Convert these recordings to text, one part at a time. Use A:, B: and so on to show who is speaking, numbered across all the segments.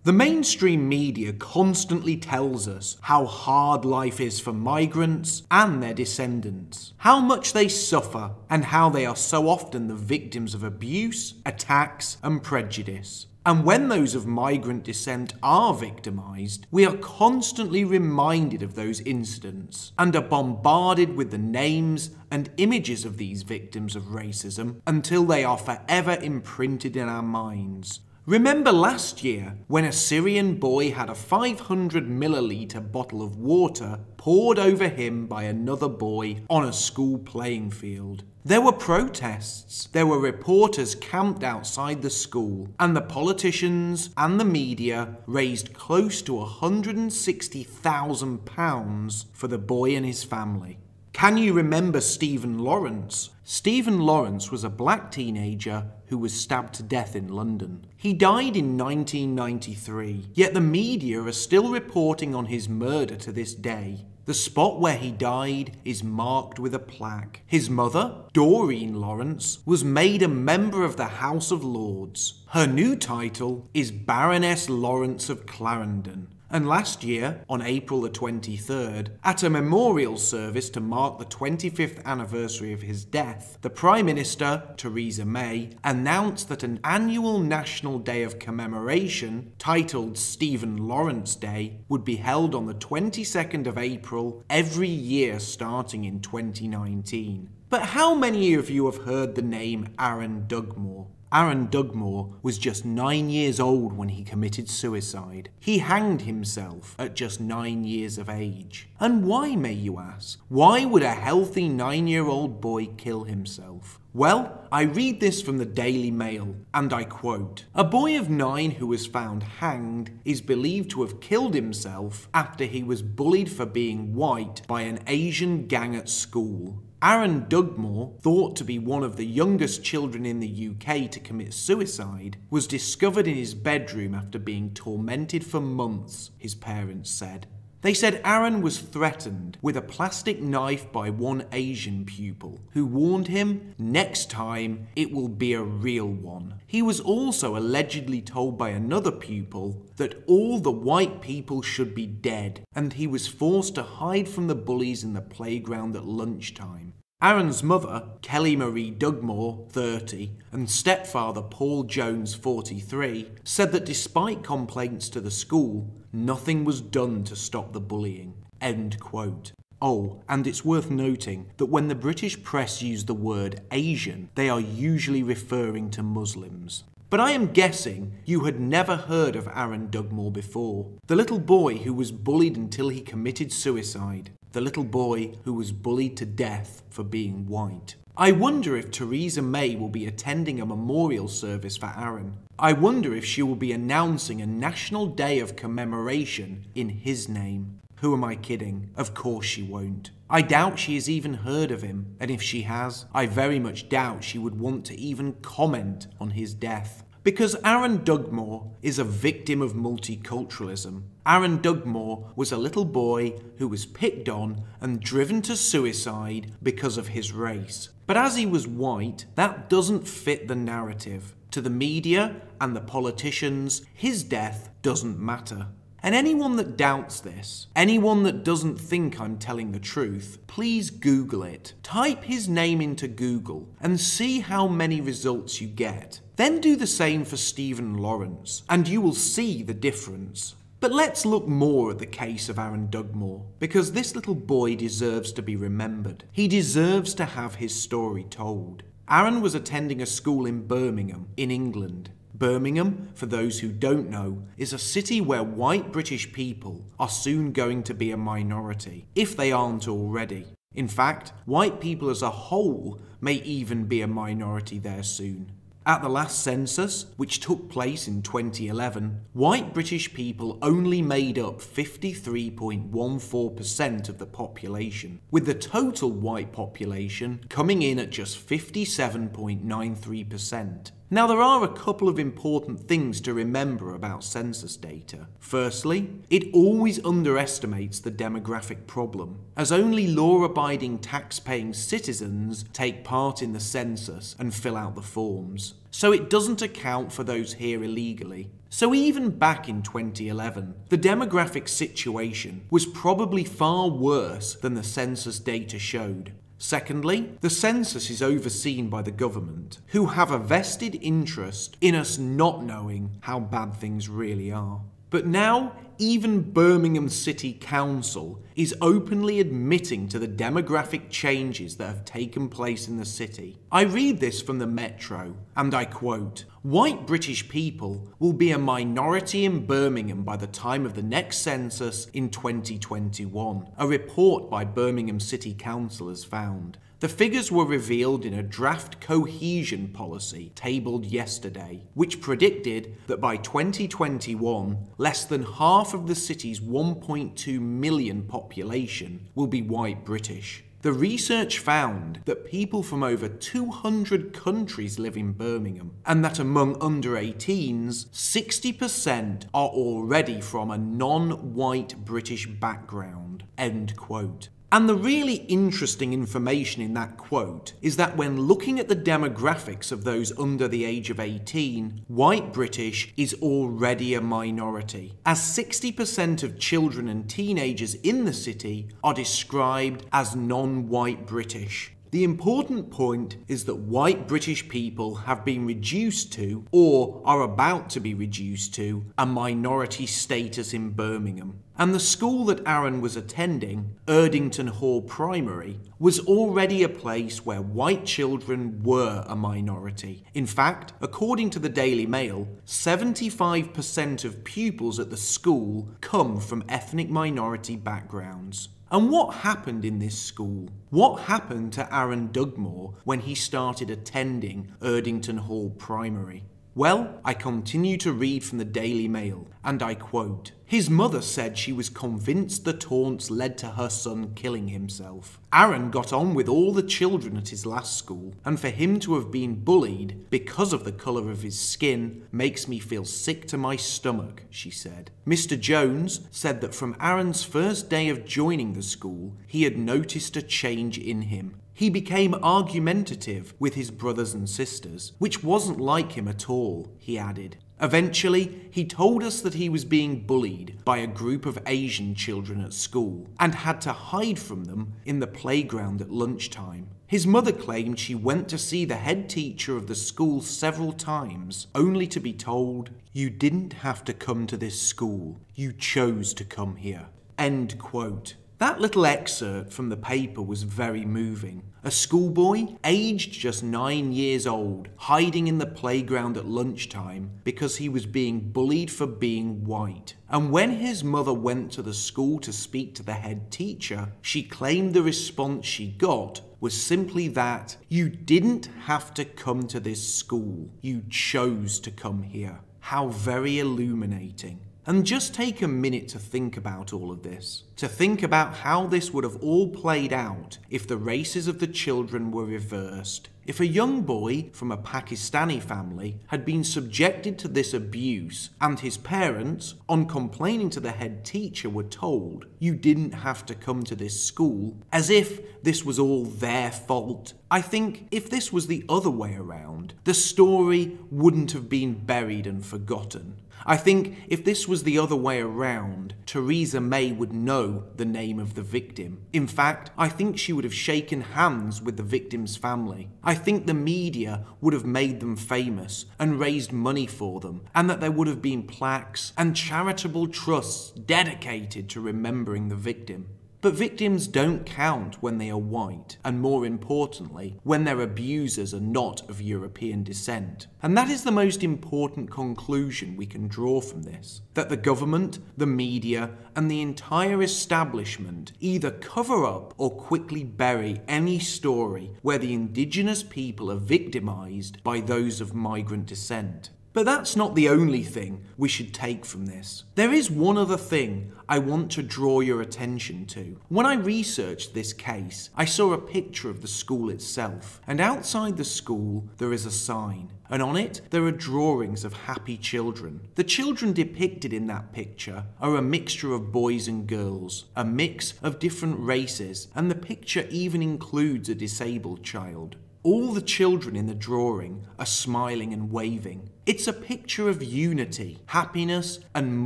A: The mainstream media constantly tells us how hard life is for migrants and their descendants, how much they suffer, and how they are so often the victims of abuse, attacks, and prejudice. And when those of migrant descent are victimised, we are constantly reminded of those incidents and are bombarded with the names and images of these victims of racism until they are forever imprinted in our minds. Remember last year when a Syrian boy had a 500 milliliter bottle of water poured over him by another boy on a school playing field? There were protests, there were reporters camped outside the school, and the politicians and the media raised close to £160,000 for the boy and his family. Can you remember Stephen Lawrence? Stephen Lawrence was a black teenager who was stabbed to death in London. He died in 1993, yet the media are still reporting on his murder to this day. The spot where he died is marked with a plaque. His mother, Doreen Lawrence, was made a member of the House of Lords. Her new title is Baroness Lawrence of Clarendon. And last year, on April the 23rd, at a memorial service to mark the 25th anniversary of his death, the Prime Minister, Theresa May, announced that an annual National Day of Commemoration, titled Stephen Lawrence Day, would be held on the 22nd of April every year starting in 2019. But how many of you have heard the name Aaron Dugmore? Aaron Dugmore was just 9 years old when he committed suicide. He hanged himself at just 9 years of age. And why, may you ask? Why would a healthy 9-year-old boy kill himself? Well, I read this from the Daily Mail, and I quote, "A boy of 9 who was found hanged is believed to have killed himself after he was bullied for being white by an Asian gang at school." Aaron Dugmore, thought to be one of the youngest children in the UK to commit suicide, was discovered in his bedroom after being tormented for months, his parents said. They said Aaron was threatened with a plastic knife by one Asian pupil, who warned him, "Next time, it will be a real one." He was also allegedly told by another pupil that all the white people should be dead, and he was forced to hide from the bullies in the playground at lunchtime. Aaron's mother, Kelly Marie Dugmore, 30, and stepfather Paul Jones, 43, said that despite complaints to the school, nothing was done to stop the bullying. End quote. Oh, and it's worth noting that when the British press use the word Asian, they are usually referring to Muslims. But I am guessing you had never heard of Aaron Dugmore before. The little boy who was bullied until he committed suicide. The little boy who was bullied to death for being white. I wonder if Theresa May will be attending a memorial service for Aaron. I wonder if she will be announcing a National Day of Commemoration in his name. Who am I kidding? Of course she won't. I doubt she has even heard of him, and if she has, I very much doubt she would want to even comment on his death. Because Aaron Dugmore is a victim of multiculturalism. Aaron Dugmore was a little boy who was picked on and driven to suicide because of his race. But as he was white, that doesn't fit the narrative. To the media and the politicians, his death doesn't matter. And anyone that doubts this, anyone that doesn't think I'm telling the truth, please Google it. Type his name into Google and see how many results you get. Then do the same for Stephen Lawrence, and you will see the difference. But let's look more at the case of Aaron Dugmore, because this little boy deserves to be remembered. He deserves to have his story told. Aaron was attending a school in Birmingham, in England. Birmingham, for those who don't know, is a city where white British people are soon going to be a minority, if they aren't already. In fact, white people as a whole may even be a minority there soon. At the last census, which took place in 2011, white British people only made up 53.14% of the population, with the total white population coming in at just 57.93%. Now, there are a couple of important things to remember about census data. Firstly, it always underestimates the demographic problem, as only law-abiding tax-paying citizens take part in the census and fill out the forms. So it doesn't account for those here illegally. So even back in 2011, the demographic situation was probably far worse than the census data showed. Secondly, the census is overseen by the government, who have a vested interest in us not knowing how bad things really are. But now, even Birmingham City Council is openly admitting to the demographic changes that have taken place in the city. I read this from the Metro, and I quote, "White British people will be a minority in Birmingham by the time of the next census in 2021, a report by Birmingham City Council has found. The figures were revealed in a draft cohesion policy tabled yesterday, which predicted that by 2021, less than half of the city's 1.2 million population will be white British. The research found that people from over 200 countries live in Birmingham, and that among under 18s, 60% are already from a non-white British background." End quote. And the really interesting information in that quote is that when looking at the demographics of those under the age of 18, white British is already a minority, as 60% of children and teenagers in the city are described as non-white British. The important point is that white British people have been reduced to, or are about to be reduced to, a minority status in Birmingham. And the school that Aaron was attending, Erdington Hall Primary, was already a place where white children were a minority. In fact, according to the Daily Mail, 75% of pupils at the school come from ethnic minority backgrounds. And what happened in this school? What happened to Aaron Dugmore when he started attending Erdington Hall Primary? Well, I continue to read from the Daily Mail, and I quote, "His mother said she was convinced the taunts led to her son killing himself. Aaron got on with all the children at his last school, and for him to have been bullied because of the colour of his skin makes me feel sick to my stomach," she said. Mr. Jones said that from Aaron's first day of joining the school, he had noticed a change in him. He became argumentative with his brothers and sisters, which wasn't like him at all, he added. Eventually, he told us that he was being bullied by a group of Asian children at school and had to hide from them in the playground at lunchtime. His mother claimed she went to see the head teacher of the school several times, only to be told, "You didn't have to come to this school, you chose to come here." End quote. That little excerpt from the paper was very moving. A schoolboy, aged just 9 years old, hiding in the playground at lunchtime because he was being bullied for being white. And when his mother went to the school to speak to the head teacher, she claimed the response she got was simply that, "You didn't have to come to this school, you chose to come here." How very illuminating. And just take a minute to think about all of this. To think about how this would have all played out if the races of the children were reversed. If a young boy from a Pakistani family had been subjected to this abuse and his parents, on complaining to the head teacher, were told, "You didn't have to come to this school," as if this was all their fault. I think if this was the other way around, the story wouldn't have been buried and forgotten. I think if this was the other way around, Theresa May would know the name of the victim. In fact, I think she would have shaken hands with the victim's family. I think the media would have made them famous and raised money for them, and that there would have been plaques and charitable trusts dedicated to remembering the victim. But victims don't count when they are white, and more importantly, when their abusers are not of European descent. And that is the most important conclusion we can draw from this, that the government, the media, and the entire establishment either cover up or quickly bury any story where the indigenous people are victimised by those of migrant descent. But that's not the only thing we should take from this. There is one other thing I want to draw your attention to. When I researched this case, I saw a picture of the school itself, and outside the school there is a sign, and on it there are drawings of happy children. The children depicted in that picture are a mixture of boys and girls, a mix of different races, and the picture even includes a disabled child. All the children in the drawing are smiling and waving. It's a picture of unity, happiness, and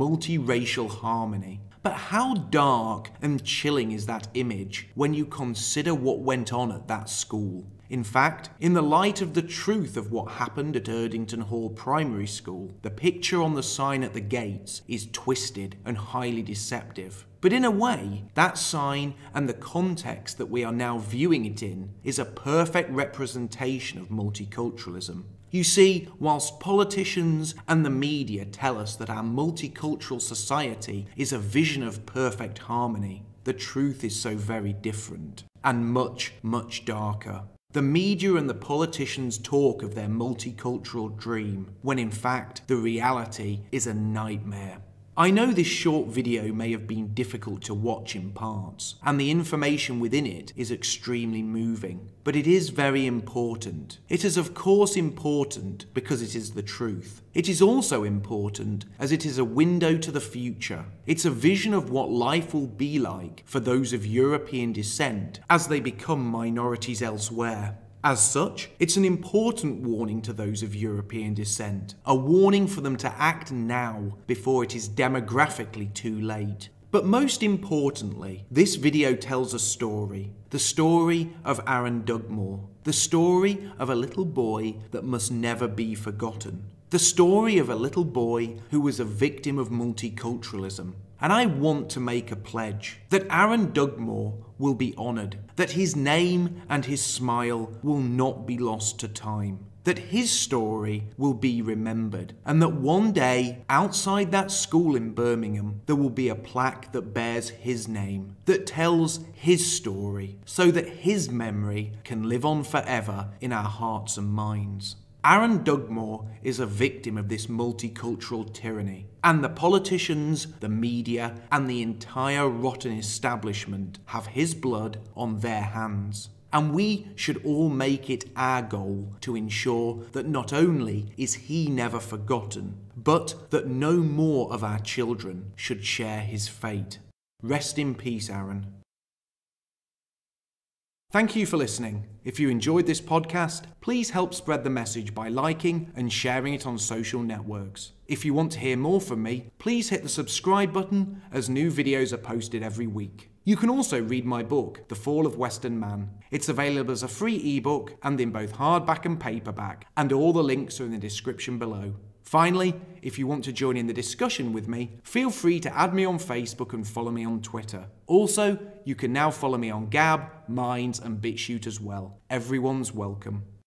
A: multiracial harmony. But how dark and chilling is that image when you consider what went on at that school? In fact, in the light of the truth of what happened at Erdington Hall Primary School, the picture on the sign at the gates is twisted and highly deceptive. But in a way, that sign and the context that we are now viewing it in is a perfect representation of multiculturalism. You see, whilst politicians and the media tell us that our multicultural society is a vision of perfect harmony, the truth is so very different and much, much darker. The media and the politicians talk of their multicultural dream, when in fact the reality is a nightmare. I know this short video may have been difficult to watch in parts, and the information within it is extremely moving, but it is very important. It is of course important because it is the truth. It is also important as it is a window to the future. It's a vision of what life will be like for those of European descent as they become minorities elsewhere. As such, it's an important warning to those of European descent, a warning for them to act now before it is demographically too late. But most importantly, this video tells a story, the story of Aaron Dugmore, the story of a little boy that must never be forgotten, the story of a little boy who was a victim of multiculturalism. And I want to make a pledge that Aaron Dugmore will be honoured, that his name and his smile will not be lost to time, that his story will be remembered, and that one day, outside that school in Birmingham, there will be a plaque that bears his name, that tells his story, so that his memory can live on forever in our hearts and minds. Aaron Dugmore is a victim of this multicultural tyranny, and the politicians, the media, and the entire rotten establishment have his blood on their hands. And we should all make it our goal to ensure that not only is he never forgotten, but that no more of our children should share his fate. Rest in peace, Aaron. Thank you for listening. If you enjoyed this podcast, please help spread the message by liking and sharing it on social networks. If you want to hear more from me, please hit the subscribe button as new videos are posted every week. You can also read my book, The Fall of Western Man. It's available as a free ebook and in both hardback and paperback, and all the links are in the description below. Finally, if you want to join in the discussion with me, feel free to add me on Facebook and follow me on Twitter. Also, you can now follow me on Gab, Minds and BitChute as well. Everyone's welcome.